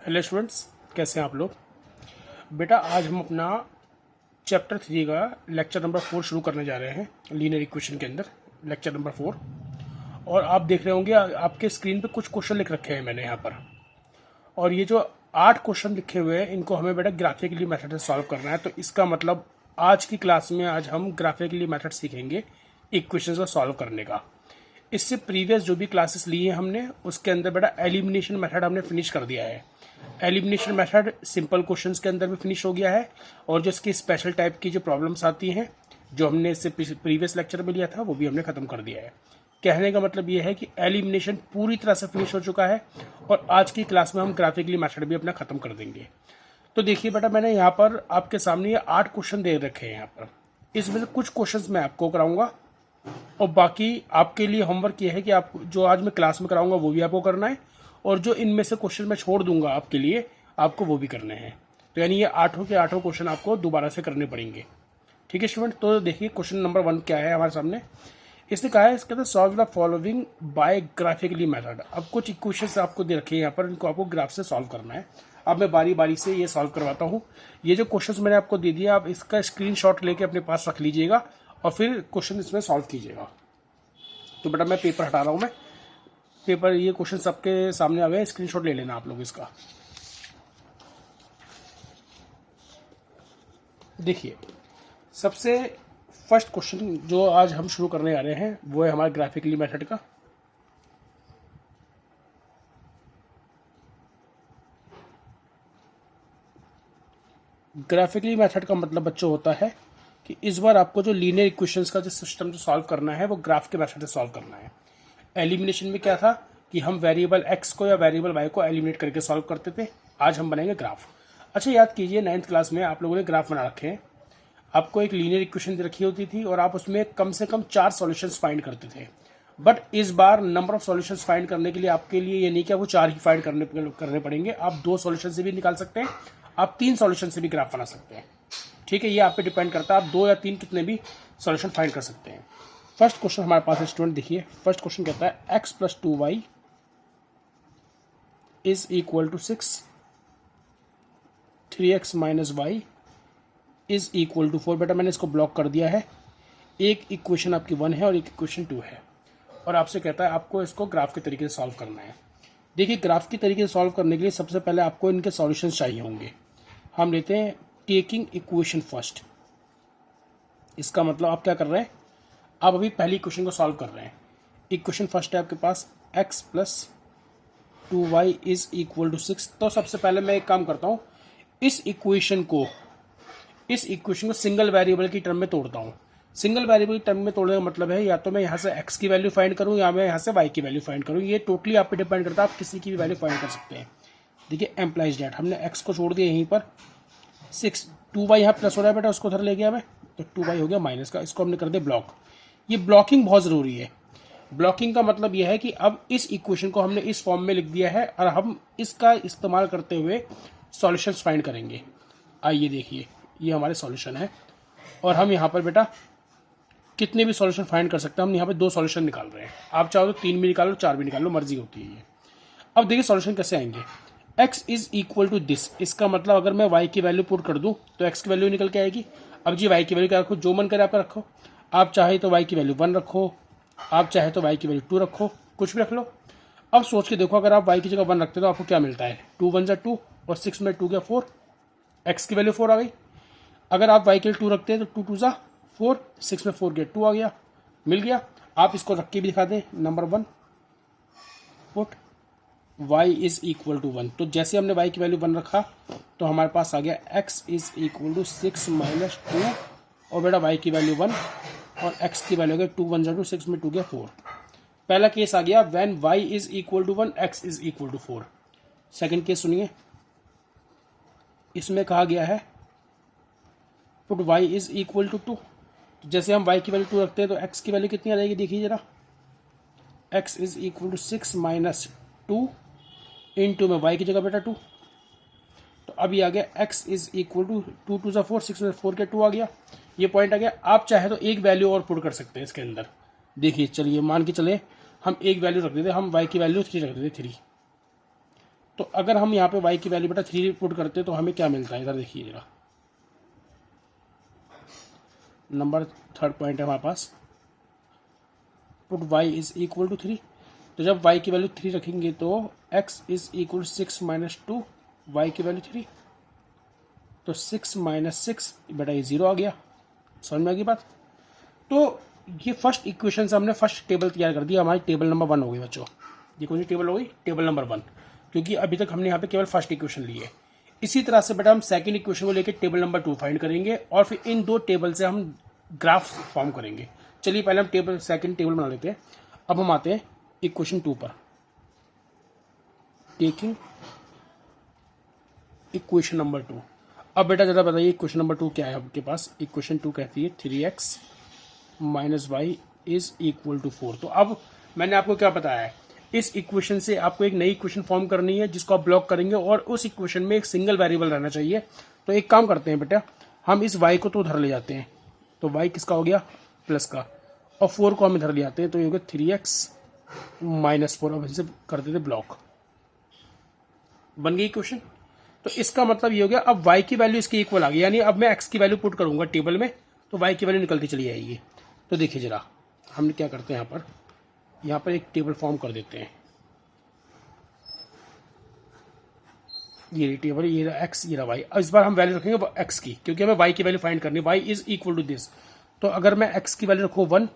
Hello students, कैसे हैं आप लोग। बेटा आज हम अपना चैप्टर 3 का लेक्चर नंबर 4 शुरू करने जा रहे हैं लीनियर इक्वेशन के अंदर लेक्चर नंबर 4। और आप देख रहे होंगे आपके स्क्रीन पे कुछ क्वेश्चन लिख रखे हैं मैंने यहाँ पर। और ये जो 8 क्वेश्चन लिखे हुए हैं इनको हमें बेटा ग्राफिकली मेथड से सॉल्व करना है। तो इसका मतलब आज की क्लास में आज हम ग्राफिकली मेथड सीखेंगे इक्वेशन को सॉल्व करने का। इससे प्रीवियस जो भी क्लासेस ली हैं हमने उसके अंदर बेटा एलिमिनेशन मेथड हमने फिनिश कर दिया है। एलिमिनेशन मेथड सिंपल क्वेश्चंस के अंदर भी फिनिश हो गया है और जो इसकी स्पेशल टाइप की जो प्रॉब्लम्स आती हैं जो हमने इससे प्रीवियस लेक्चर में लिया था वो भी हमने ख़त्म कर दिया है। कहने का मतलब ये है कि एलिमिनेशन पूरी तरह से फिनिश हो चुका है और आज की क्लास में हम ग्राफिकली मेथड भी अपना ख़त्म कर देंगे। तो देखिए बेटा, मैंने यहाँ पर आपके सामने ये 8 क्वेश्चन दे रखे हैं यहाँ पर। इसमें से कुछ क्वेश्चंस मैं आपको कराऊंगा और बाकी आपके लिए होमवर्क ये है कि आप जो आज मैं क्लास में कराऊंगा वो भी आपको करना है और जो इनमें से क्वेश्चन मैं छोड़ दूंगा आपके लिए आपको वो भी करने हैं। तो यानी ये 8 के 8 क्वेश्चन आपको दोबारा से करने पड़ेंगे। ठीक है स्टूडेंट, तो देखिए क्वेश्चन नंबर 1 क्या है हमारे सामने। इसने कहा है इसके अंदर solve the following bye graphically method. अब कुछ इक्वेशंस आपको दे रखे हैं यहाँ पर, इनको आपको ग्राफ से सॉल्व करना है। अब मैं बारी बारी से ये सॉल्व करवाता हूँ। ये जो क्वेश्चंस मैंने आपको दे दिया आप इसका स्क्रीनशॉट लेके अपने पास रख लीजिएगा और फिर क्वेश्चन इसमें सॉल्व कीजिएगा। तो बेटा मैं पेपर हटा रहा हूँ, मैं पेपर, ये क्वेश्चन सबके सामने आ गए, स्क्रीनशॉट ले लेना आप लोग इसका। देखिए सबसे फर्स्ट क्वेश्चन जो आज हम शुरू करने जा रहे हैं वो है हमारे ग्राफिकली मेथड का। ग्राफिकली मेथड का मतलब बच्चों होता है कि इस बार आपको जो लीनियर इक्वेशंस का जो सिस्टम जो सॉल्व करना है वो ग्राफ के मेथड से सॉल्व करना है। एलिमिनेशन में क्या था कि हम वेरिएबल एक्स को या वेरिएबल वाई को एलिमिनेट करके सॉल्व करते थे। आज हम बनाएंगे ग्राफ। अच्छा याद कीजिए 9th क्लास में आप लोगों ने ग्राफ बना रखे हैं। आपको एक लीनियर इक्वेशन दे रखी होती थी और आप उसमें कम से कम 4 सॉल्यूशंस फाइंड करते थे। बट इस बार नंबर ऑफ सॉल्यूशंस फाइंड करने के लिए आपके लिए ये नहीं कि आपको 4 ही फाइंड करने पड़ेंगे। आप 2 सॉल्यूशन से भी निकाल सकते हैं, आप 3 सॉल्यूशन से भी ग्राफ बना सकते हैं। ठीक है, ये आप पे डिपेंड करता है, आप 2 या 3 कितने भी सॉल्यूशन फाइंड कर सकते हैं। फर्स्ट क्वेश्चन हमारे पास है स्टूडेंट, देखिए फर्स्ट क्वेश्चन कहता है x + 2y is equal to 6, 3x - y is equal to 4। बेटा मैंने इसको ब्लॉक कर दिया है। एक इक्वेशन आपकी 1 है और एक इक्वेशन 2 है और आपसे कहता है आपको इसको ग्राफ के तरीके से सॉल्व करना है। देखिए ग्राफ के तरीके से सॉल्व करने के लिए सबसे पहले आपको इनके सॉल्यूशंस चाहिए होंगे। हम लेते हैं टेकिंग इक्वेशन फर्स्ट। इसका मतलब आप क्या कर रहे हैं, आप अभी पहली इक्वेशन को सॉल्व कर रहे हैं। इक्वेशन फर्स्ट है आपके पास x + 2y is equal to 6। तो सबसे पहले मैं एक काम करता हूँ, इस इक्वेशन को सिंगल वेरिएबल की टर्म में तोड़ता हूँ। सिंगल वेरिएबल की टर्म में तोड़ने का मतलब है या तो मैं यहाँ से x की वैल्यू फाइंड करूँ या मैं यहाँ से y की वैल्यू फाइंड करूँ। ये टोटली आप पे डिपेंड करता है, आप किसी की भी वैल्यू फाइंड कर सकते हैं। देखिए एम्प्लाइज डेट हमने x को छोड़ दिया यहीं पर 6, 2y यहाँ प्लस हो रहा है बेटा, उसको उधर ले गया मैं तो 2y हो गया माइनस का, इसको हमने कर दिया ब्लॉक। ये ब्लॉकिंग बहुत ज़रूरी है। ब्लॉकिंग का मतलब यह है कि अब इस इक्वेशन को हमने इस फॉर्म में लिख दिया है और हम इसका इस्तेमाल करते हुए सॉल्यूशंस फाइंड करेंगे। आइए देखिए ये हमारे सॉल्यूशन है और हम यहाँ पर बेटा कितने भी सॉल्यूशन फाइंड कर सकते हैं। हम यहाँ पे 2 सॉल्यूशन निकाल रहे हैं, आप चाहो तो 3 भी निकालो 4 भी निकालो, मर्जी होती है ये। अब देखिए सॉल्यूशन कैसे आएंगे। x is equal to this, इसका मतलब अगर मैं y की वैल्यू पुट कर दूँ तो x की वैल्यू निकल के आएगी। अब जी y की वैल्यू क्या रखो, जो मन करे आप रखो। आप चाहे तो y की वैल्यू 1 रखो, आप चाहे तो y की वैल्यू 2 रखो, कुछ भी रख लो। अब सोच के देखो अगर आप y की जगह 1 रखते तो आपको क्या मिलता है, 2 1 2 और 6 में 2 गया 4, x की वैल्यू 4 आ गई। अगर आप y के लिए 2 रखते हैं तो 2 2 4, 6 में 4 गया 2 आ गया, मिल गया। आप इसको रख के भी दिखा दें, number 1 put y is equal to 1। तो जैसे हमने y की वैल्यू 1 रखा तो हमारे पास आ गया x इज इक्वल टू 6 - 2 और बेटा y की वैल्यू 1 और x की वैल्यू हो गया 2 1 2, 6 में 2 गया 4। पहला केस आ गया when y is equal to 1, x is equal to 4। Second case सुनिए, इसमें कहा गया है put y is equal to 2। तो जैसे हम y की वैल्यू 2 रखते हैं तो x की वैल्यू कितनी आ जाएगी, देखिए जरा, x is equal to 6 - 2 into में y की जगह बेटा 2। तो अभी आ गया x इज इक्वल टू 2 2 4, 6 में 4 के 2 आ गया। ये पॉइंट आ गया। आप चाहे तो एक वैल्यू और पुट कर सकते हैं इसके अंदर। देखिए चलिए मान के चले हम एक वैल्यू रख देते, हम y की वैल्यू 3 रख देते 3। तो अगर हम यहाँ पे y की वैल्यू बेटा 3 पुट करते हैं तो हमें क्या मिलता है, इधर देखिए जरा, नंबर 3rd पॉइंट है हमारे पास, put y is equal to 3। तो जब y की वैल्यू 3 रखेंगे तो x is equal 6 minus 2, y की वैल्यू 3, तो 6 माइनस 6 बेटा ये 0 आ गया। समझ में आ गई बात। तो ये फर्स्ट इक्वेशन से हमने फर्स्ट टेबल तैयार कर दिया, हमारी टेबल नंबर 1 हो गई बच्चों। ये कौन सी टेबल हो गई, टेबल नंबर 1, क्योंकि अभी तक हमने यहाँ पे केवल फर्स्ट इक्वेशन ली है। इसी तरह से बेटा हम सेकंड इक्वेशन को लेकर टेबल नंबर 2 फाइंड करेंगे और फिर इन दो टेबल से हम ग्राफ फॉर्म करेंगे। चलिए पहले हम सेकंड टेबल बना लेते हैं। अब हम आते हैं इक्वेशन 2 पर। Taking equation number 2। अब बेटा जरा बताइए इक्वेशन नंबर 2 क्या है आपके पास। इक्वेशन 2 कहती है 3x minus y is equal to 4। तो अब मैंने आपको क्या बताया है, इस इक्वेशन से आपको एक नई इक्वेशन फॉर्म करनी है जिसको आप ब्लॉक करेंगे और उस इक्वेशन में एक सिंगल वेरिएबल रहना चाहिए। तो एक काम करते हैं बेटा, हम इस y को तो उधर ले जाते हैं, तो y किसका हो गया, प्लस का, और 4 को हम इधर ले जाते हैं, तो ये हो गया 3x माइनस 4। अब इसे कर देते ब्लॉक, बन गई इक्वेशन। तो इसका मतलब ये हो गया अब y की वैल्यू इसकी इक्वल आ गई, यानी अब मैं x की वैल्यू पुट करूंगा टेबल में तो y की वैल्यू निकलती चली जाएगी। तो देखिए जरा हमने क्या करते हैं, यहाँ पर एक टेबल फॉर्म कर देते हैं। ये टेबल, ये रहा x, ये रहा y। अब इस बार हम वैल्यू रखेंगे x की, क्योंकि हमें y की वैल्यू फाइंड करनी है। y is equal to this. तो अगर मैं x की वैल्यू रखूँ 1,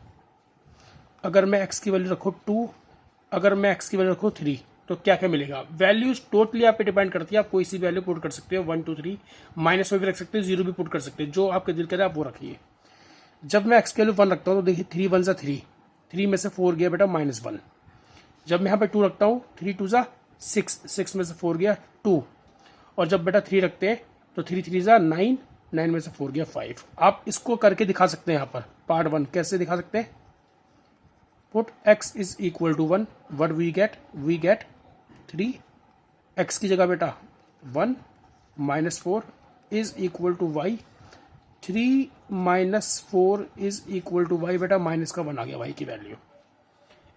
अगर मैं x की वैल्यू रखूँ 2, अगर मैं x की वैल्यू रखूँ 3, तो क्या क्या मिलेगा। वैल्यूज टोटली आप पे डिपेंड करती है, आप कोई सी वैल्यू पुट कर सकते हो, 1 2 3, माइनस में भी रख सकते हो, 0 भी पुट कर सकते हो, जो आपके दिल करे आप वो रखिए। जब मैं x की वैल्यू 1 रखता हूँ तो देखिए 3 1 3, 3 में से 4 गया बेटा -1। जब मैं यहाँ पे 2 रखता हूँ, 3 2 6, 6 में से 4 गया 2, और जब बेटा 3 रखते हैं तो 3 3 9, 9 में से 4 गया 5। आप इसको करके दिखा सकते हैं यहाँ पर पार्ट 1। कैसे दिखा सकते हैं, put x is equal to 1, what we get 3, x की जगह बेटा 1 minus 4 is equal to y, 3 minus 4 is equal to y, बेटा माइनस का 1 आ गया y की वैल्यू।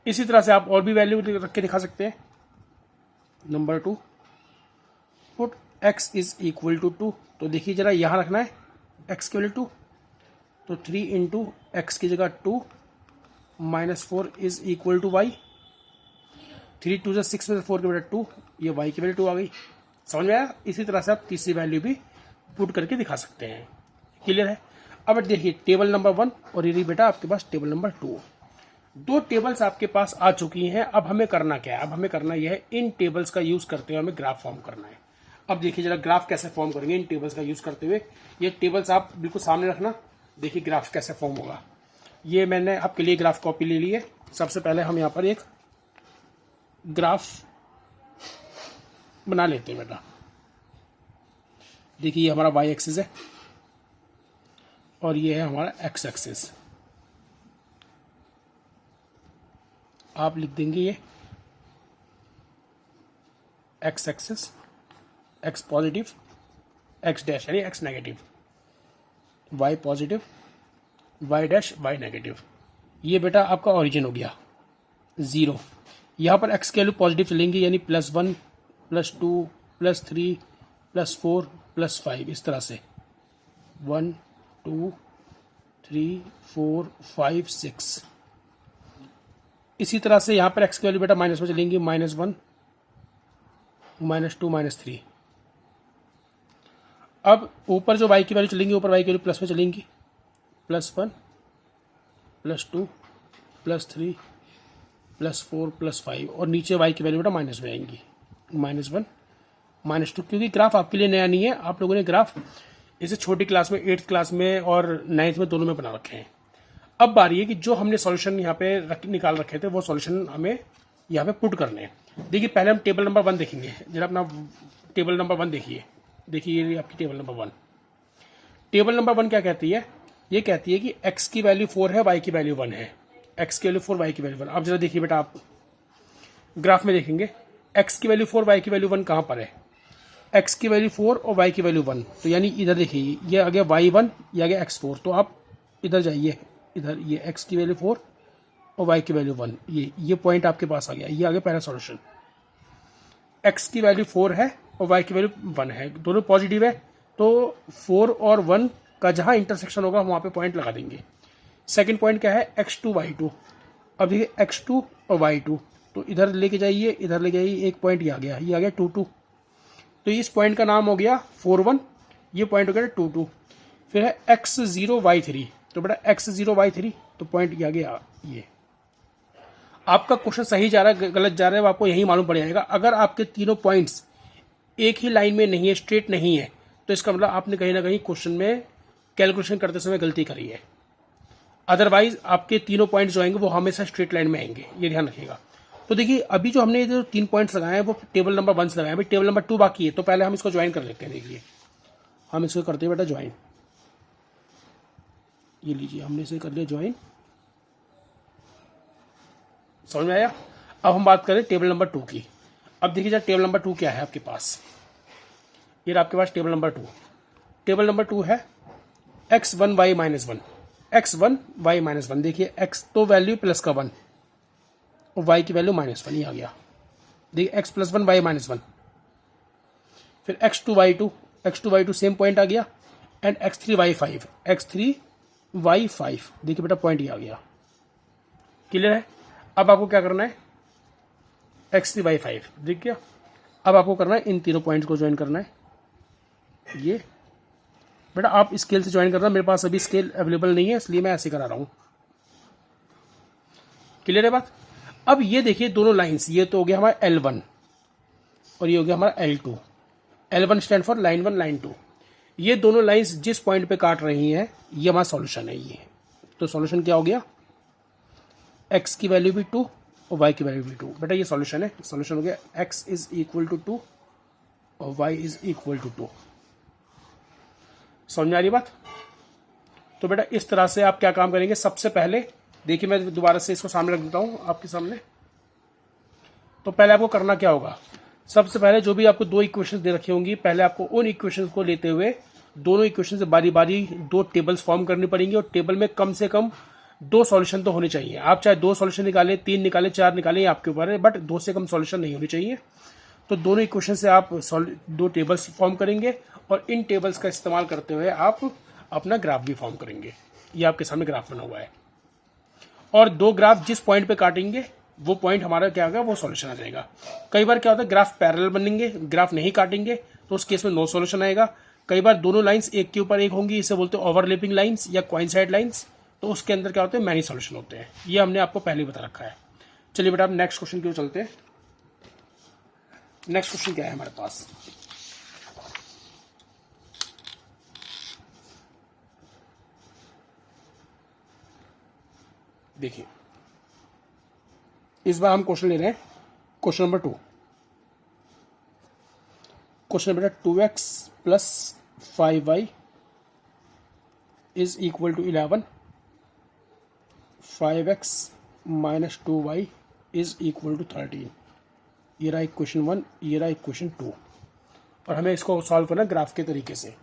इसी तरह से आप और भी वैल्यू रख के दिखा सकते हैं। Number 2, put x is equal to 2। तो देखिए जरा यहां रखना है x की वैल्यू 2, तो 3 इंटू एक्स की जगह 2 minus 4 is equal to y, 3 2 6 में से 4 के बेटा 2, ये y की वैल्यू 2 आ गई। समझ में आया। इसी तरह से आप तीसरी वैल्यू भी पुट करके दिखा सकते हैं। क्लियर है। अब देखिए टेबल नंबर 1 और ये बेटा आपके पास टेबल नंबर 2, दो टेबल्स आपके पास आ चुकी हैं। अब हमें करना क्या है, अब हमें करना यह है इन टेबल्स का यूज करते हुए हमें ग्राफ फॉर्म करना है। अब देखिए जरा ग्राफ कैसे फॉर्म करेंगे इन टेबल्स का यूज करते हुए। ये टेबल्स आप बिल्कुल सामने रखना, देखिए ग्राफ कैसे फॉर्म होगा। ये मैंने आपके लिए ग्राफ कॉपी ले ली है। सबसे पहले हम यहाँ पर एक ग्राफ बना लेते हैं बेटा। देखिए ये हमारा y एक्सिस है और ये है हमारा x एक्सिस। आप लिख देंगे ये x axis, x positive, x dash यानी x negative, y positive, y dash y negative. ये बेटा आपका ओरिजिन हो गया 0। यहाँ पर x की वैल्यू पॉजिटिव चलेंगी यानी +1 +2 +3 +4 +5, इस तरह से 1 2 3 4 5 6। इसी तरह से यहाँ पर x की वैल्यू बेटा माइनस में चलेंगी -1 -2 -3। अब ऊपर जो y की वैल्यू चलेंगी, ऊपर y की वैल्यू प्लस में चलेंगी, +1 +2 +3 +4 +5, और नीचे y की वैल्यू बेटा माइनस में आएंगी, -1 -2। क्योंकि ग्राफ आपके लिए नया नहीं है, आप लोगों ने ग्राफ इसे छोटी क्लास में 8th क्लास में और 9th में दोनों में बना रखे हैं। अब बारी है कि जो हमने सॉल्यूशन यहाँ पे निकाल रखे थे वो सॉल्यूशन हमें यहाँ पे पुट करने हैं। देखिए पहले हम टेबल नंबर 1 देखेंगे। जरा अपना टेबल नंबर 1 देखिए। देखिए ये आपकी टेबल नंबर 1। टेबल नंबर 1 क्या कहती है, ये कहती है कि x की वैल्यू 4 है, y की वैल्यू 1 है। x की वैल्यू 4, y की वैल्यू 1। अब जरा देखिए बेटा, आप ग्राफ में देखेंगे x की वैल्यू 4, y की वैल्यू 1 कहाँ पर है, x की वैल्यू 4 और y की वैल्यू 1। तो यानी इधर देखिए ये आ गया y1, ये आ गया x4। तो आप इधर जाइए, इधर ये x की वैल्यू 4 और y की वैल्यू 1, ये पॉइंट आपके पास आ गया। ये आ गया पहला सॉल्यूशन। x की वैल्यू 4 है और y की वैल्यू 1 है, दोनों पॉजिटिव है, तो 4 और 1 का जहाँ इंटरसेक्शन होगा वहाँ पे पॉइंट लगा देंगे। सेकंड पॉइंट क्या है, x2 y2। अब देखिए x2 और y2, तो इधर लेके जाइए, इधर ले जाइए, एक पॉइंट ये आ गया 2 2, तो इस पॉइंट का नाम हो गया 4 1, ये पॉइंट हो गया 2 2। फिर है x0 y3, तो बेटा x0 y3, तो पॉइंट ये आ गया ये। आपका क्वेश्चन सही जा रहा है गलत जा रहा है वो आपको यही मालूम पड़ जाएगा। अगर आपके तीनों पॉइंट्स एक ही लाइन में नहीं है, स्ट्रेट नहीं है, तो इसका मतलब आपने कहीं ना कहीं क्वेश्चन में कैलकुलेशन करते समय गलती करी है। अदरवाइज आपके तीनों पॉइंट्स जो आएंगे वो हमेशा स्ट्रेट लाइन में आएंगे, ये ध्यान रखिएगा। तो देखिए अभी जो हमने जो 3 पॉइंट्स लगाए हैं वो टेबल नंबर 1 से लगाए हैं, टेबल नंबर 2 बाकी है, तो पहले हम इसको ज्वाइन कर लेते हैं। देखिए हम इसको करते हैं बेटा ज्वाइन, ये लीजिए हमने इसे कर लिया ज्वाइन, समझ में आया। अब हम बात करें टेबल नंबर 2 की। अब देखिए जरा टेबल नंबर 2 क्या है आपके पास, ये आपके पास टेबल नंबर 2। टेबल नंबर 2 है x1 y -1, x1 y -1। देखिए x तो वैल्यू प्लस का 1 और y की वैल्यू -1, ये आ गया। देखिए x + 1 y -1। फिर x2 y2 सेम पॉइंट आ गया, एंड x3 y5। देखिए बेटा पॉइंट ये आ गया, क्लियर है। अब आपको क्या करना है, x3 y5 देख गया। अब आपको करना है इन तीनों पॉइंट्स को ज्वाइन करना है। ये बेटा आप स्केल से ज्वाइन करना, मेरे पास अभी स्केल अवेलेबल नहीं है इसलिए मैं ऐसे करा रहा हूं, क्लियर है बात। अब ये देखिए दोनों लाइंस, ये तो हो गया हमारा L1 और ये हो गया हमारा L2। L1 stand for line 1 line 2। ये दोनों लाइंस जिस पॉइंट पे काट रही हैं ये हमारा सॉल्यूशन है ये। तो सॉल्यूशन क्या हो गया, x की वैल्यू भी 2 और y की वैल्यू भी 2। बेटा ये सॉल्यूशन है, सॉल्यूशन हो गया x = 2 और y = 2। समझ में आ रही बात। तो बेटा इस तरह से आप क्या काम करेंगे, सबसे पहले देखिए मैं दोबारा से इसको सामने रख देता हूं आपके सामने। तो पहले आपको करना क्या होगा, सबसे पहले जो भी आपको 2 इक्वेशंस दे रखी होंगी, पहले आपको उन इक्वेशंस को लेते हुए दोनों इक्वेशन से बारी बारी 2 टेबल्स फॉर्म करनी पड़ेंगी, और टेबल में कम से कम 2 सॉल्यूशन तो होने चाहिए। आप चाहे 2 सॉल्यूशन निकालें, 3 निकालें, 4 निकालें, आपके ऊपर है, बट 2 से कम सॉल्यूशन नहीं होनी चाहिए। तो दोनों इक्वेशन से आप 2 टेबल्स फॉर्म करेंगे, और इन टेबल्स का इस्तेमाल करते हुए आप अपना ग्राफ भी फॉर्म करेंगे। ये आपके सामने ग्राफ बना हुआ है, और 2 ग्राफ जिस पॉइंट पे काटेंगे वो पॉइंट हमारा क्या होगा, वो सॉल्यूशन आ जाएगा। कई बार क्या होता है ग्राफ पैरेलल बनेंगे, ग्राफ नहीं काटेंगे, तो उस केस में नो सॉल्यूशन आएगा। कई बार दोनों लाइंस एक के ऊपर एक होंगी, इसे बोलते हैं ओवरलैपिंग लाइंस या कोइंसाइड लाइंस, तो उसके अंदर क्या होते हैं, मैनी सॉल्यूशन होते हैं। ये हमने आपको पहले ही बता रखा है। चलिए बेटा आप नेक्स्ट क्वेश्चन की ओर चलते हैं। नेक्स्ट क्वेश्चन क्या है हमारे पास, देखिए इस बार हम क्वेश्चन ले रहे हैं question number 2। Question number 2x + 5y = 11, 5x - 2y = 13। ये रहा इक्वेशन 1, ये रहा इक्वेशन 2, और हमें इसको सॉल्व करना ग्राफ के तरीके से।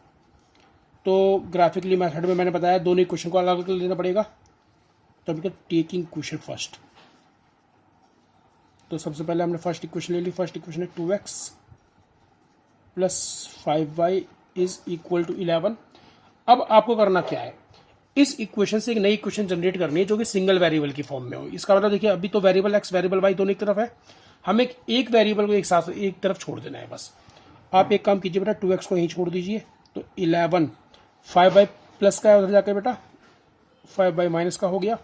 तो ग्राफिकली मेथड में मैंने बताया दोनों इक्वेशन को अलग अलग लेना पड़ेगा। तो अभी टेकिंग इक्वेशन फर्स्ट, तो सबसे पहले हमने फर्स्ट इक्वेशन ले ली। फर्स्ट इक्वेशन है 2x + 5y = 11। अब आपको करना क्या है, इस इक्वेशन से एक नई इक्वेशन जनरेट करनी है जो कि सिंगल वेरिएबल की फॉर्म में हो। इसका मतलब देखिए अभी तो वेरिएबल x वेरिएबल y दोनों एक तरफ है, हमें एक वेरिएबल को एक साथ एक तरफ छोड़ देना है बस। आप एक काम कीजिए बेटा, 2x को यहीं छोड़ दीजिए, तो 11, 5y प्लस का है उधर जाकर बेटा, 5y माइनस का हो गया,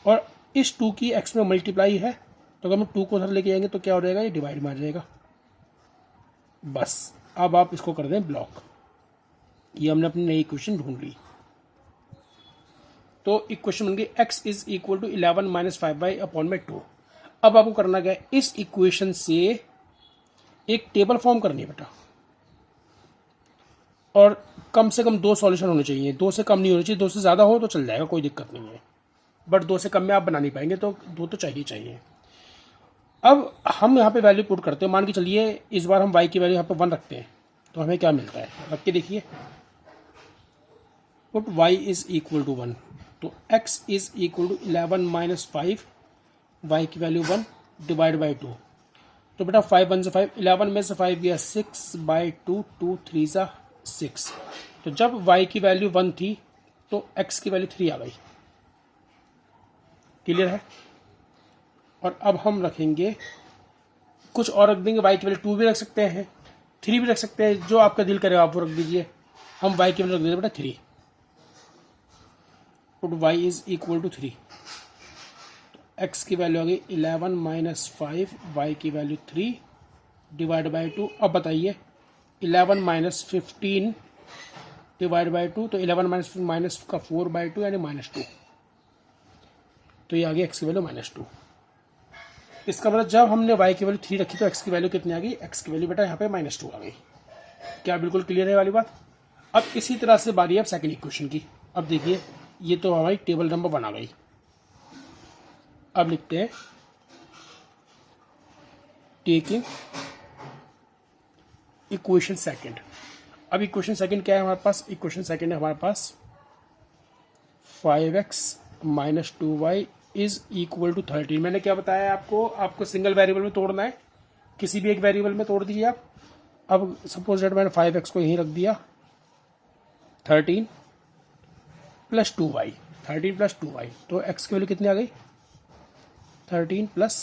और इस 2 की x में मल्टीप्लाई है, तो अगर हम 2 को उधर लेके जाएंगे तो क्या हो जाएगा, ये डिवाइड में आ जाएगा बस। अब आप इसको कर दें ब्लॉक। ये हमने अपनी नई इक्वेशन ढूंढ ली। तो इक्वेशन बन गई x = 11 - 5y/2। अब आपको करना क्या है, इस इक्वेशन से एक टेबल फॉर्म करनी है बेटा, और कम से कम 2 सॉल्यूशन होने चाहिए। 2 से कम नहीं होने चाहिए, 2 से ज़्यादा हो तो चल जाएगा, कोई दिक्कत नहीं है, बट 2 से कम में आप बना नहीं पाएंगे, तो 2 तो चाहिए। अब हम यहाँ पे वैल्यू पुट करते हैं। मान के चलिए इस बार हम y की वैल्यू यहाँ पे 1 रखते हैं, तो हमें क्या मिलता है, रख के देखिए। पुट y = 1, तो x = 11 - 5, y की वैल्यू 1 / 2। तो बेटा 5 1 से 5, 11 में से 5 गया 6/2, 2 3 ज़ा 6। तो जब y की वैल्यू 1 थी तो x की वैल्यू 3 आ गई। क्लियर है? और अब हम रखेंगे कुछ और रख देंगे, y की वैल्यू 2 भी रख सकते हैं, 3 भी रख सकते हैं, जो आपका दिल करे आप वो रख दीजिए। हम y की वैल्यू रख देंगे बेटा 3। Put y is equal to 3। x की वैल्यू आ गई 11 माइनस 5, y की वैल्यू 3 डिवाइड बाई 2। अब बताइए 11 माइनस 15 डिवाइड बाई 2, तो 11 माइनस का 4/2 यानी -2। तो ये आ गई x की वैल्यू -2। इसका मतलब जब हमने y की वैल्यू 3 रखी तो x की वैल्यू कितनी आ गई? x की वैल्यू बेटा यहाँ पे -2 आ गई। क्या बिल्कुल क्लियर है वाली बात? अब इसी तरह से बारी है अब सेकंड इक्वेशन की। अब देखिए ये तो हमारी टेबल नंबर 1 आ गई। अब लिखते हैं टेकिंग इक्वेशन सेकंड। अब इक्वेशन सेकंड क्या है हमारे पास? इक्वेशन सेकंड है हमारे पास 5x minus 2y is equal to 13। मैंने क्या बताया आपको? आपको सिंगल वेरिएबल में तोड़ना है, किसी भी एक वेरिएबल में तोड़ दीजिए आप। अब सपोज दैट मैंने 5x को यहीं रख दिया, 13 प्लस 2y, 13 प्लस 2y, तो x की वैल्यू कितनी आ गई? 13 प्लस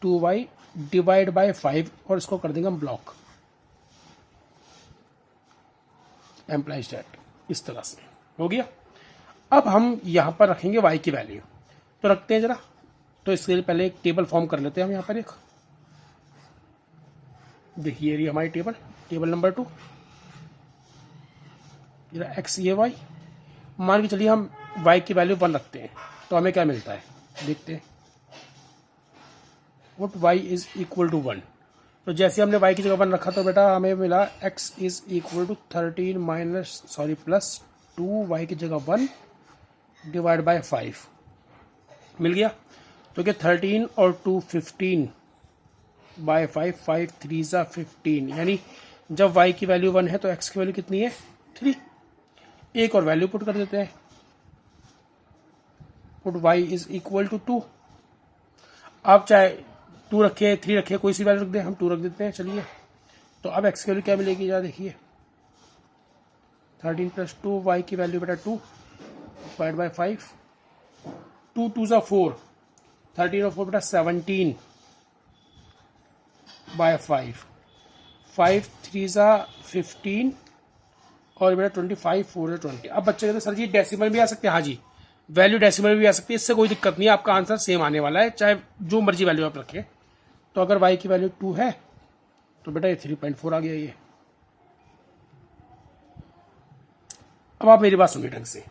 2y डिवाइड बाय 5, और इसको कर देंगे हम ब्लॉक, एम्प्लाइज दैट। इस तरह से हो गया। अब हम यहां पर रखेंगे y की वैल्यू, तो रखते हैं जरा। तो इसके लिए पहले एक टेबल फॉर्म कर लेते हैं हम। यहां पर एक देखिए ये हमारी टेबल नंबर 2, जरा x ये y। मान के चलिए हम y की वैल्यू 1 रखते हैं, तो हमें क्या मिलता है देखते हैं। वुट y इज इक्वल टू 1। तो जैसे हमने y की जगह 1 रखा तो बेटा हमें मिला x is equal to 13 plus 2, y की जगह 1 डिवाइड बाय 5 मिल गया। तो क्या 13 और 2 15 बाय 5, 5 3 ज़ा 15, यानी जब y की वैल्यू 1 है तो x की वैल्यू कितनी है? 3। एक और वैल्यू पुट कर देते हैं, put y is equal to 2। आप चाहे 2 रखे 3 रखे, कोई सी वैल्यू रख दें, हम 2 रख देते हैं। चलिए तो अब x की वैल्यू क्या मिलेगी जरा देखिए, 13 प्लस 2, y की वैल्यू बेटा 2 डिवाइड बाय 5, 2 2 ज़ा 4, 13 और 4 बेटा 17 बाय 5, 5 3 ज़ा 15 और बेटा 25 4 ज़ा 20। अब बच्चे कहते हैं सर जी डेसिमल भी आ सकते हैं। हाँ जी, वैल्यू डेसिमल भी आ सकती है, इससे कोई दिक्कत नहीं है, आपका आंसर सेम आने वाला है, चाहे जो मर्जी वैल्यू आप रखें। तो अगर y की वैल्यू 2 है तो बेटा ये 3.4 आ गया ये। अब आप मेरी बात सुनिए ढंग से।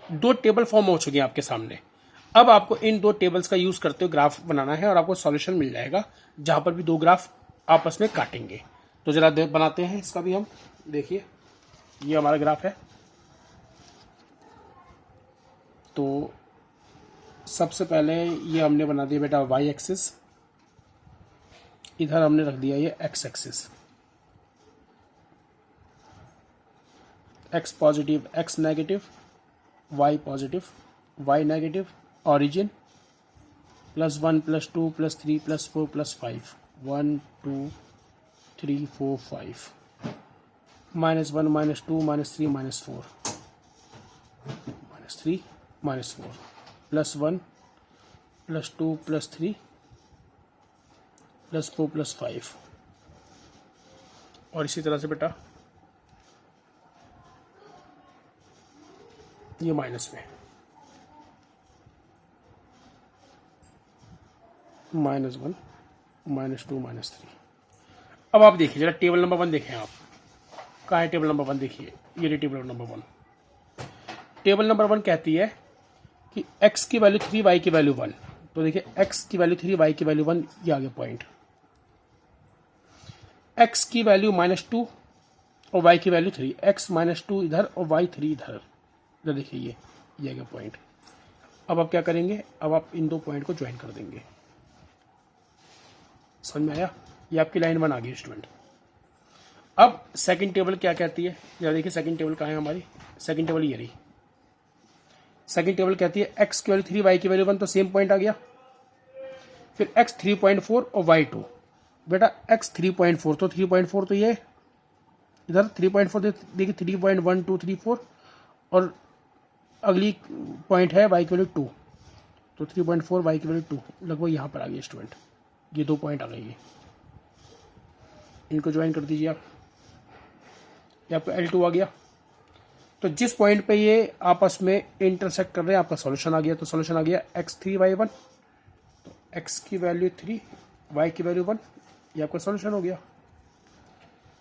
दो टेबल फॉर्म हो चुके हैं आपके सामने। अब आपको इन दो टेबल्स का यूज करते हुए ग्राफ बनाना है और आपको सॉल्यूशन मिल जाएगा जहां पर भी दो ग्राफ आपस में काटेंगे। तो जरा बनाते हैं इसका भी हम। देखिए ये हमारा ग्राफ है। तो सबसे पहले ये हमने बना दिया बेटा y एक्सिस, इधर हमने रख दिया ये x axis, x positive x negative, y positive y negative, origin +1 +2 +3 +4 +5, 1 2 3 4 5, -1 -2 -3 -4, -3 -4, +1 +2 +3 +4 +5, और इसी तरह से बेटा ये माइनस में -1 -2 -3। अब आप देखिए जरा टेबल नंबर 1 देखें आप। कहाँ है टेबल नंबर 1? देखिए ये टेबल नंबर 1। टेबल नंबर 1 कहती है कि x की वैल्यू 3 y की वैल्यू 1। तो देखिए x की वैल्यू 3 y की वैल्यू 1, ये आ गया पॉइंट। x की वैल्यू -2 और y की वैल्यू 3, x -2 इधर और y 3 इधर। इधर देखिए ये आ गया पॉइंट। अब आप क्या करेंगे? अब आप इन दो पॉइंट को ज्वाइन कर देंगे। समझ में आया? ये आपकी लाइन 1 आ गई स्टूडेंट। अब सेकंड टेबल क्या कहती है? जरा देखिए सेकंड टेबल कहाँ है हमारी। सेकंड टेबल ये रही। सेकंड टेबल कहती है x की वैल्यू 3 y की वैल्यू 1, तो सेम पॉइंट आ गया। फिर x 3.4 और y 2। बेटा x 3.4 तो 3.4 तो ये इधर 3.4 देखिए 3.1 2 3 4 और अगली पॉइंट है y की वैल्यू 2 तो 3.4 y की वैल्यू 2 लगभग यहाँ पर आ गई स्टूडेंट। ये 2 पॉइंट आ गई है, इनको ज्वाइन कर दीजिए आप। ये आपका L2 आ गया। तो जिस पॉइंट पे ये आपस में इंटरसेक्ट कर रहे हैं आपका सॉल्यूशन आ गया। तो सॉल्यूशन आ गया x3y1, तो x की वैल्यू 3 y की वैल्यू 1, ये आपका सॉल्यूशन हो गया।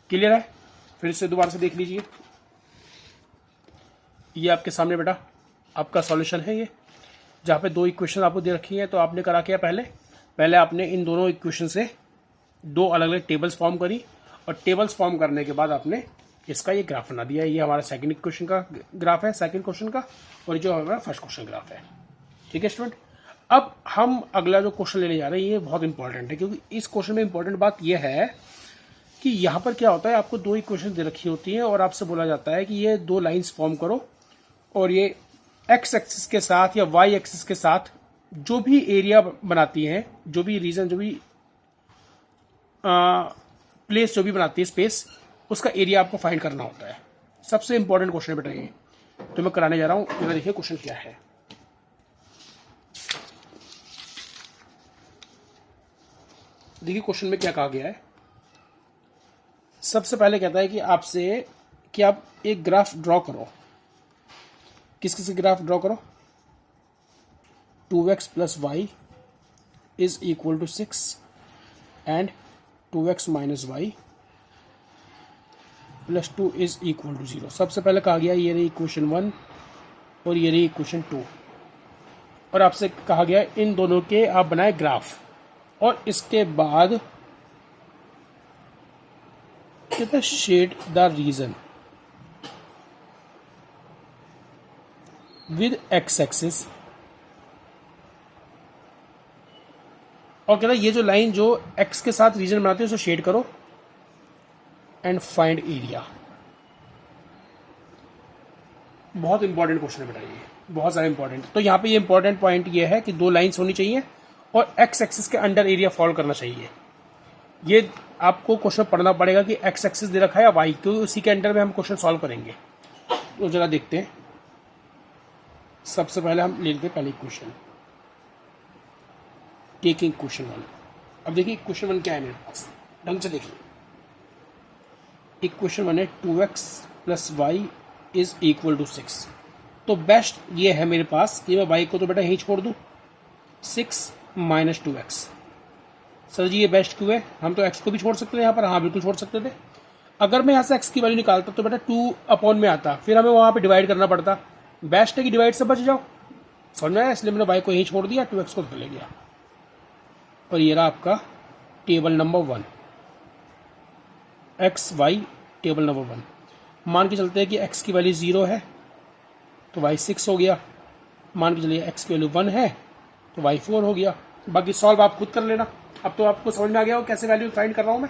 क्लियर है? फिर से दोबारा से देख लीजिए, ये आपके सामने बेटा आपका सॉल्यूशन है। ये जहाँ पे 2 इक्वेशन आपको दे रखी है तो आपने करा क्या, पहले आपने इन दोनों इक्वेशन से 2 अलग अलग टेबल्स फॉर्म करी और टेबल्स फॉर्म करने के बाद आपने इसका ये ग्राफ बना दिया। ये हमारा सेकंड इक्वेशन का ग्राफ है, सेकंड क्वेश्चन का, और जो हमारा फर्स्ट क्वेश्चन ग्राफ है। ठीक है स्टूडेंट, अब हम अगला जो क्वेश्चन लेने जा रहे हैं ये बहुत इंपॉर्टेंट है, क्योंकि इस क्वेश्चन में इंपॉर्टेंट बात यह है कि यहाँ पर क्या होता है, आपको 2 इक्वेशन दे रखी होती हैं और आपसे बोला जाता है कि ये 2 लाइन्स फॉर्म करो और ये एक्स एक्सिस के साथ या वाई एक्सिस के साथ जो भी एरिया बनाती हैं, जो भी रीजन, जो भी प्लेस जो भी बनाती है, स्पेस, उसका एरिया आपको फाइंड करना होता है। सबसे इंपॉर्टेंट क्वेश्चन है बेटा ये, तो मैं कराने जा रहा हूं। जरा देखिए क्वेश्चन क्या है। देखिए क्वेश्चन में क्या कहा गया है। सबसे पहले कहता है कि आपसे कि आप एक ग्राफ ड्रॉ करो। किस किस ग्राफ ड्रॉ करो? 2x plus y is equal to 6 and 2x minus y plus 2 is equal to 0। सबसे पहले कहा गया ये रही इक्वेशन 1 और ये रही इक्वेशन 2, और आपसे कहा गया इन दोनों के आप बनाए ग्राफ, और इसके बाद कहते हैं shade the region with x axis, और कहता है ये जो लाइन जो एक्स के साथ रीजन बनाती है उसे शेड करो एंड फाइंड एरिया। बहुत इंपॉर्टेंट क्वेश्चन है बेटा ये, बहुत सारे इंपॉर्टेंट। तो यहाँ पे ये इंपॉर्टेंट पॉइंट ये है कि 2 लाइंस होनी चाहिए और एक्स एक्सिस के अंडर एरिया फॉलो करना चाहिए। ये आपको क्वेश्चन पढ़ना पड़ेगा कि एक्स एक्सिस दे रखा है या वाई, क्योंकि उसी के अंडर में हम क्वेश्चन सॉल्व करेंगे। तो जरा देखते हैं। सबसे पहले हम ले लेते हैं पहले इक्वेशन, टेकिंग क्वेश्चन 1। अब देखिए क्वेश्चन 1 क्या है मेरे पास, ढंग से देखिए। इक्वेशन 1 है 2x plus y is equal to 6। तो बेस्ट ये है मेरे पास कि मैं वाई को तो बेटा यहीं छोड़ दूं, 6 माइनस 2x। सर जी ये बेस्ट क्यों है? हम तो x को भी छोड़ सकते थे यहाँ पर। हाँ बिल्कुल छोड़ सकते थे। अगर मैं यहाँ से x की वैल्यू निकालता तो बेटा 2 अपॉन में आता, फिर हमें वहाँ पे डिवाइड करना पड़ता। बेस्ट है कि डिवाइड से बच जाओ, समझ में आया? इसलिए मैंने वाई को यहीं छोड़ दिया, 2x को ले गया। और ये रहा आपका table number 1, x y table number 1। मान के चलते हैं कि x की वैल्यू 0 है तो y 6 हो गया। मान के चलिए x की वैल्यू 1 है तो y 4 हो गया। बाकी सॉल्व आप खुद कर लेना। अब तो आपको समझ में आ गया हो कैसे वैल्यू फाइंड कर रहा हूं मैं।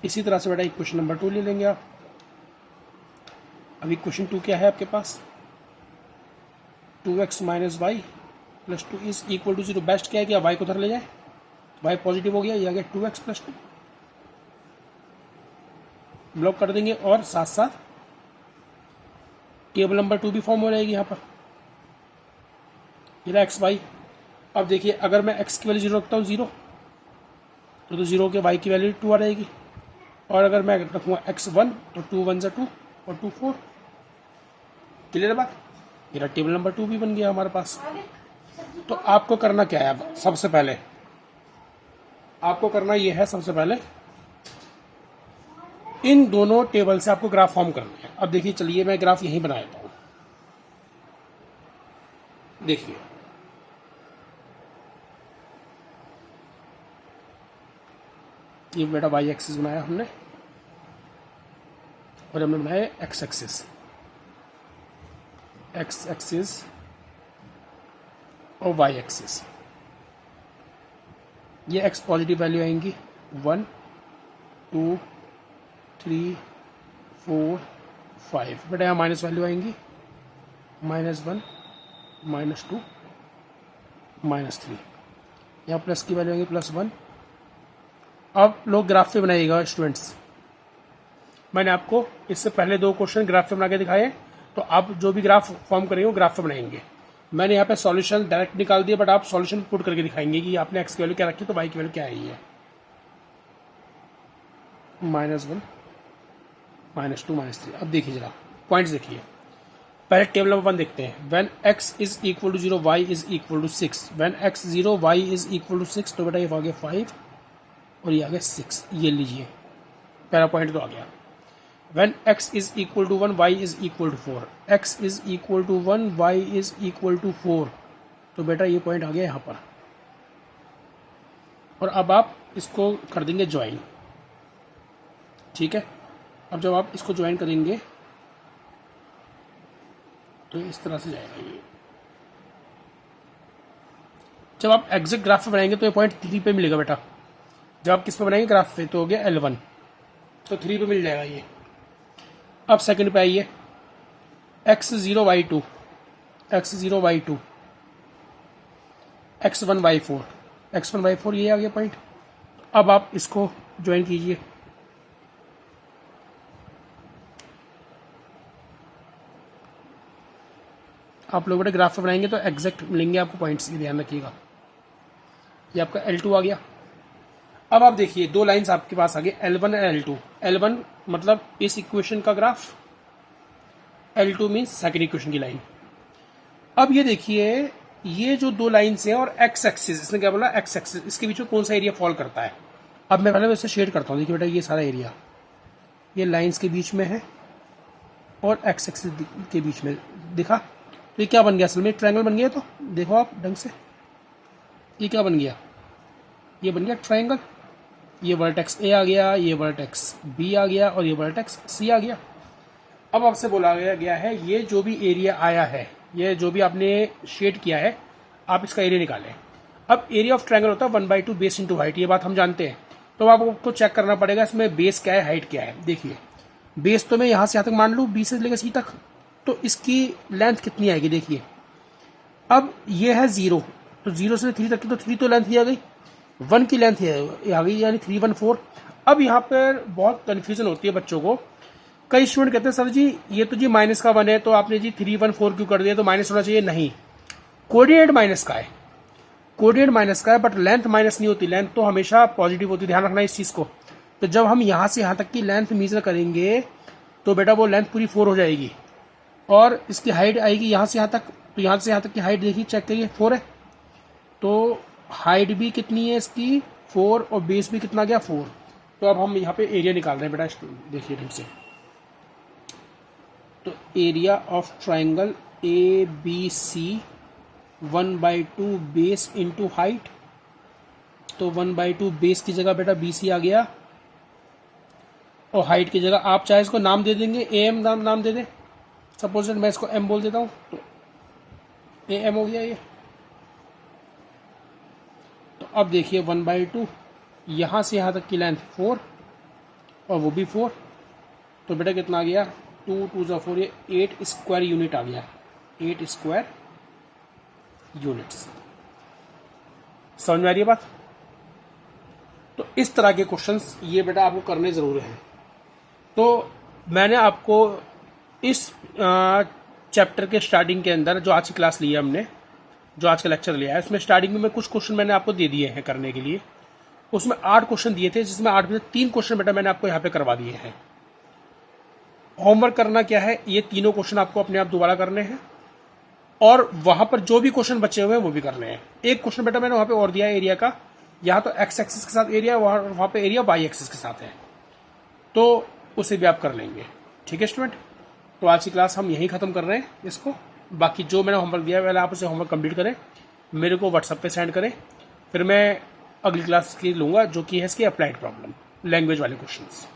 इसी तरह से बेटा इक्वेशन नंबर 2 ले लेंगे आप। अब इक्वेशन 2 क्या है आपके पास? 2x minus y plus 2 is equal to 0। Best क्या है कि वाई को उधर ले जाए, वाई पॉजिटिव हो गया, ये आ गया 2x प्लस 2। ब्लॉक कर देंगे और साथ साथ टेबल नंबर 2 भी फॉर्म हो जाएगी यहाँ पर। ये रहा एक्स वाई। अब देखिए अगर मैं x की वैल्यू 0 रखता हूँ 0 तो 0 के y की वैल्यू 2 आ जाएगी, और अगर मैं रखूँगा x1 तो 2 1 2 और 2 4। क्लियर बात? ये रहा टेबल नंबर 2 भी बन गया हमारे पास। तो आपको करना क्या है? अब सबसे पहले आपको करना ये है, सबसे पहले इन दोनों टेबल से आपको ग्राफ फॉर्म करना है। अब देखिए चलिए मैं ग्राफ यहीं बना देता हूं। देखिए ये बेटा वाई एक्सिस बनाया हमने और हमने बनाया एक्स एक्सिस, एक्स एक्सिस और वाई एक्सिस। ये एक्स पॉजिटिव वैल्यू आएंगी 1 2 3 4 5। बेटा यहाँ माइनस वैल्यू आएंगी -1 -2 -3। यहाँ प्लस की वैल्यू आएगी +1। अब लोग ग्राफ पे बनाइएगा स्टूडेंट्स। मैंने आपको इससे पहले 2 क्वेश्चन ग्राफ पे बना के दिखाए, तो आप जो भी ग्राफ फॉर्म करेंगे वो ग्राफ पे बनाएंगे। मैंने यहाँ पे सॉल्यूशन डायरेक्ट निकाल दिया, बट आप सॉल्यूशन पुट करके दिखाएंगे कि आपने एक्स की वैल्यू क्या रखी तो वाई की वैल्यू क्या आई है। -1 -2 -3। अब देखिए जरा पॉइंट्स देखिए। पहले टेबल नंबर 1 देखते हैं। When x is equal to 0 y is equal to 6। When x 0 y is equal to 6, तो बेटा ये आ गया 5 और ये आ गया 6। ये लीजिए पहला पॉइंट तो आ गया। When x is equal to 1 y is equal to 4, x is equal to 1 y is equal to 4, तो बेटा ये पॉइंट आ गया यहाँ पर। और अब आप इसको कर देंगे ज्वाइन, ठीक है। अब जब आप इसको ज्वाइन करेंगे तो इस तरह से जाएगा ये। जब आप एग्जैक्ट ग्राफ पे बनाएंगे तो ये पॉइंट 3 पे मिलेगा बेटा। जब आप किस पे बनाएंगे ग्राफ पे, तो हो गया L1, तो 3 पे मिल जाएगा ये। अब सेकंड पे आइए, x0 y2, x0 y2, x1 y4, x1 y4 ये आ गया पॉइंट। अब आप इसको ज्वाइन कीजिए। आप लोग बेटा ग्राफ पे बनाएंगे तो एग्जैक्ट मिलेंगे आपको पॉइंट्स, ये ध्यान रखिएगा। ये आपका L2 आ गया। अब आप देखिए 2 लाइंस आपके पास आ गए, L1 और L2। L1 मतलब इस इक्वेशन का graph, L2 means second equation की लाइन। अब ये देखिए ये जो 2 लाइन्स हैं और x एक्सिस, इसने क्या बोला x एक्सिस, इसके बीच में कौन सा एरिया फॉल करता है। अब मैं पहले वैसे शेड करता हूँ। देखिए बेटा ये सारा एरिया ये लाइन्स के बीच में है और x एक्सिस के बीच में दिखा, तो ये क्या बन गया असल में, ट्रायंगल बन गया। तो देखो आप ढंग से, ये क्या बन गया, ये बन गया ट्रायंगल। ये वर्टेक्स A आ गया, ये वर्टेक्स B आ गया और ये वर्टेक्स C आ गया। अब आपसे बोला गया है ये जो भी एरिया आया है, ये जो भी आपने शेड किया है, आप इसका एरिया निकालें। अब एरिया ऑफ ट्रायंगल होता है 1/2 बेस इंटू हाइट, ये बात हम जानते हैं। तो आपको चेक करना पड़ेगा इसमें बेस क्या है, हाइट क्या है। देखिए बेस तो मैं यहाँ से यहाँ तक मान लूँ, B से लेकर C तक, तो इसकी लेंथ कितनी आएगी देखिए। अब ये है 0, तो 0 से 3 तक की, तो 3 तो लेंथ ही आ गई, 1 की लेंथ आ गई, यानी 3 1 4। अब यहाँ पर बहुत कन्फ्यूजन होती है बच्चों को। कई स्टूडेंट कहते हैं सर जी ये तो जी माइनस का 1 है, तो आपने जी 3 1 4 क्यों कर दिया, तो माइनस होना चाहिए। नहीं, कोऑर्डिनेट माइनस का है, कोऑर्डिनेट माइनस का है, बट लेंथ माइनस नहीं होती, लेंथ तो हमेशा पॉजिटिव होती है, ध्यान रखना इस चीज़ को। तो जब हम यहाँ से यहाँ तक की लेंथ मेजर करेंगे तो बेटा वो लेंथ पूरी 4 हो जाएगी, और इसकी हाइट आएगी यहाँ से यहाँ तक, तो यहाँ से यहाँ तक की हाइट देखिए, चेक करिए 4 है, तो हाइट भी कितनी है इसकी 4 और बेस भी कितना गया 4। तो अब हम यहाँ पे एरिया निकाल रहे हैं बेटा, देखिए ढंग से। तो area of triangle ABC 1/2 base into height, तो 1/2 बेस की जगह बेटा BC आ गया, और हाइट की जगह आप चाहे इसको नाम दे देंगे, AM नाम दे दें। सपोज मैं इसको M बोल देता हूँ, तो AM हो गया ये। तो अब देखिए 1/2 यहाँ से यहाँ तक की लेंथ 4 और वो भी 4, तो बेटा कितना आ गया 2 2 4, ये 8 स्क्वायर यूनिट आ गया, 8 स्क्वायर यूनिट्स। समझ में आ रही है बात। तो इस तरह के क्वेश्चंस ये बेटा आपको करने ज़रूर हैं। तो मैंने आपको इस चैप्टर के स्टार्टिंग के अंदर जो आज की क्लास ली है हमने, जो आज का लेक्चर लिया है, उसमें स्टार्टिंग में कुछ क्वेश्चन मैंने आपको दे दिए हैं करने के लिए। उसमें 8 क्वेश्चन दिए थे, जिसमें 8 में से 3 क्वेश्चन बेटा मैंने आपको यहाँ पे करवा दिए हैं। होमवर्क करना क्या है, ये तीनों क्वेश्चन आपको अपने आप दोबारा करने हैं, और वहां पर जो भी क्वेश्चन बचे हुए हैं वो भी करने हैं। एक क्वेश्चन बेटा मैंने वहां पे और दिया है एरिया का, यहाँ तो x एक्सिस के साथ एरिया, वहां पे एरिया y एक्सिस के साथ है, तो उसे भी आप कर लेंगे। ठीक है स्टूडेंट, तो आज की क्लास हम यहीं ख़त्म कर रहे हैं इसको। बाकी जो मैंने होमवर्क दिया है पहले आप उसे होमवर्क कंप्लीट करें, मेरे को व्हाट्सएप पे सेंड करें, फिर मैं अगली क्लास की लूँगा जो कि है इसकी अप्लाइड प्रॉब्लम, लैंग्वेज वाले क्वेश्चंस।